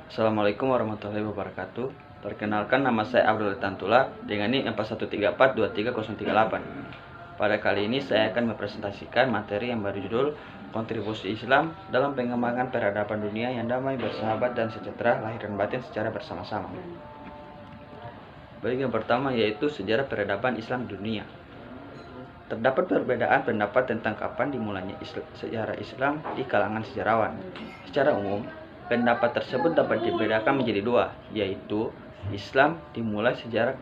Assalamualaikum warahmatullahi wabarakatuh. Perkenalkan, nama saya Abdul Tantula dengan NIK 41342338. Pada kali ini saya akan mempresentasikan materi yang berjudul Kontribusi Islam dalam Pengembangan Peradaban Dunia yang Damai, Bersahabat, dan Sejahtera Lahir dan Batin secara bersama-sama. Baik, yang pertama yaitu sejarah peradaban Islam di dunia. Terdapat perbedaan pendapat tentang kapan dimulainya sejarah Islam di kalangan sejarawan. Secara umum, pendapat tersebut dapat dibedakan menjadi dua, yaitu Islam dimulai sejak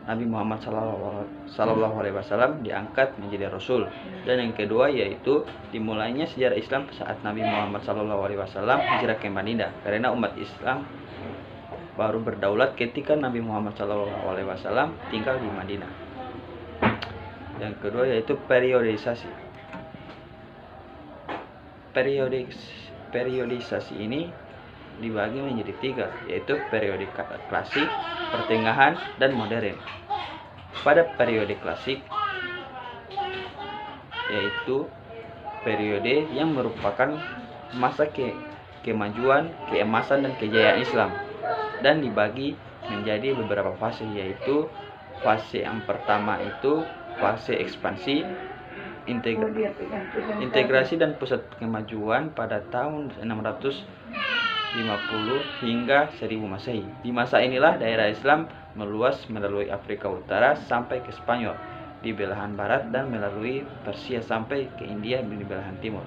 Nabi Muhammad SAW diangkat menjadi Rasul, dan yang kedua yaitu dimulainya sejarah Islam saat Nabi Muhammad SAW hijrah ke Madinah, karena umat Islam baru berdaulat ketika Nabi Muhammad SAW tinggal di Madinah. Yang kedua yaitu periodisasi. Periodisasi ini dibagi menjadi tiga, yaitu periode klasik, pertengahan, dan modern. Pada periode klasik, yaitu periode yang merupakan masa kemajuan, keemasan, dan kejayaan Islam, dan dibagi menjadi beberapa fase, yaitu fase yang pertama itu fase ekspansi, integrasi dan pusat kemajuan pada tahun 650 hingga 1000 Masehi. Di masa inilah daerah Islam meluas melalui Afrika Utara sampai ke Spanyol di belahan barat dan melalui Persia sampai ke India di belahan timur.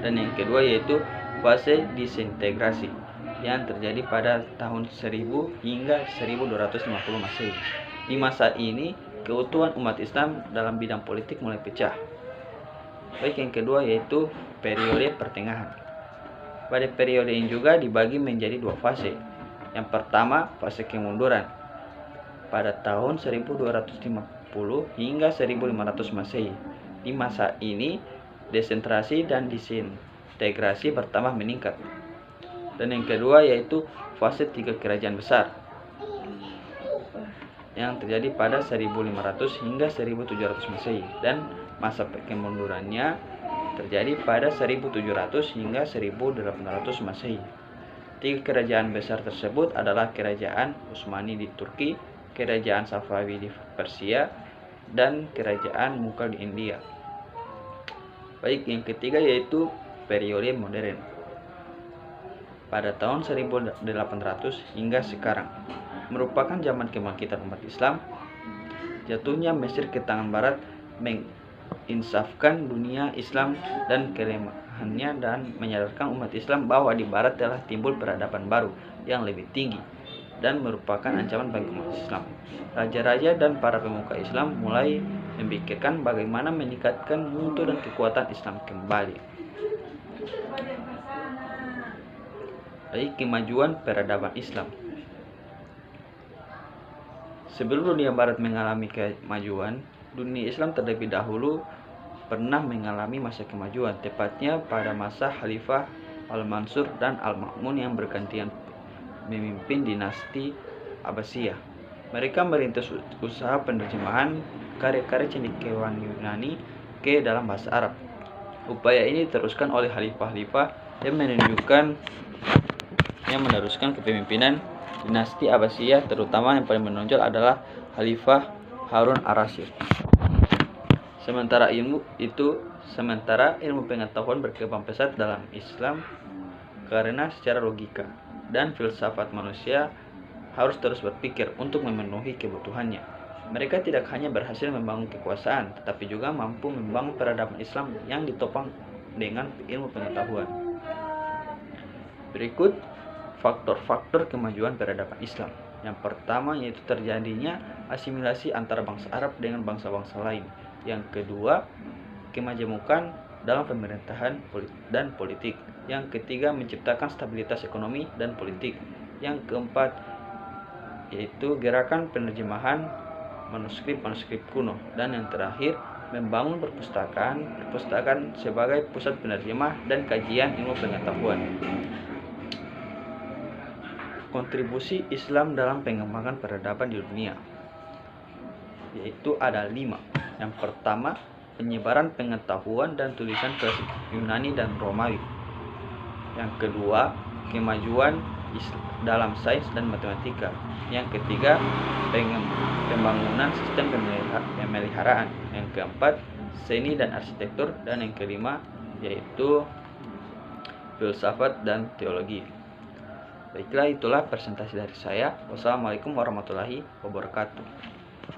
Dan yang kedua yaitu fase disintegrasi yang terjadi pada tahun 1000 hingga 1250 Masehi. Di masa ini keutuhan umat Islam dalam bidang politik mulai pecah. Baik, yang kedua yaitu periode pertengahan. Pada periode ini juga dibagi menjadi dua fase. Yang pertama, fase kemunduran pada tahun 1250 hingga 1500 Masehi. Di masa ini, desentrasi dan disintegrasi bertambah meningkat. Dan yang kedua yaitu fase tiga kerajaan besar yang terjadi pada 1500 hingga 1700 Masehi, dan masa kemundurannya terjadi pada 1700 hingga 1800 Masehi. Tiga kerajaan besar tersebut adalah Kerajaan Utsmani di Turki, Kerajaan Safawi di Persia, dan Kerajaan Mughal di India. Baik, yang ketiga yaitu periode modern pada tahun 1800 hingga sekarang, merupakan zaman kebangkitan umat Islam. Jatuhnya Mesir ke tangan Barat menginsafkan dunia Islam dan kelemahannya, dan menyadarkan umat Islam bahwa di Barat telah timbul peradaban baru yang lebih tinggi dan merupakan ancaman bagi umat Islam. Raja-raja dan para pemuka Islam mulai memikirkan bagaimana meningkatkan mutu dan kekuatan Islam kembali. Baik, kemajuan peradaban Islam. Sebelum dunia Barat mengalami kemajuan, dunia Islam terlebih dahulu pernah mengalami masa kemajuan, tepatnya pada masa Khalifah Al-Mansur dan Al-Ma'mun yang bergantian memimpin dinasti Abbasiyah. Mereka merintis usaha penerjemahan karya-karya cendekiawan Yunani ke dalam bahasa Arab. Upaya ini diteruskan oleh khalifah-khalifah yang meneruskan kepemimpinan dinasti Abbasiyah, terutama yang paling menonjol adalah Khalifah Harun ar-Rasyid. Sementara ilmu pengetahuan berkembang pesat dalam Islam, karena secara logika dan filsafat manusia harus terus berpikir untuk memenuhi kebutuhannya. Mereka tidak hanya berhasil membangun kekuasaan, tetapi juga mampu membangun peradaban Islam yang ditopang dengan ilmu pengetahuan. Berikut faktor-faktor kemajuan peradaban Islam. Yang pertama yaitu terjadinya asimilasi antara bangsa Arab dengan bangsa-bangsa lain. Yang kedua, kemajemukan dalam pemerintahan dan politik. Yang ketiga, menciptakan stabilitas ekonomi dan politik. Yang keempat yaitu gerakan penerjemahan manuskrip kuno. Dan yang terakhir, membangun perpustakaan sebagai pusat penerjemah dan kajian ilmu pengetahuan. Kontribusi Islam dalam pengembangan peradaban di dunia, yaitu ada 5. Yang pertama, penyebaran pengetahuan dan tulisan klasik Yunani dan Romawi. Yang kedua, kemajuan dalam sains dan matematika. Yang ketiga, pembangunan sistem pemeliharaan. Yang keempat, seni dan arsitektur. Dan yang kelima yaitu filsafat dan teologi. Baiklah, itulah presentasi dari saya. Wassalamualaikum warahmatullahi wabarakatuh.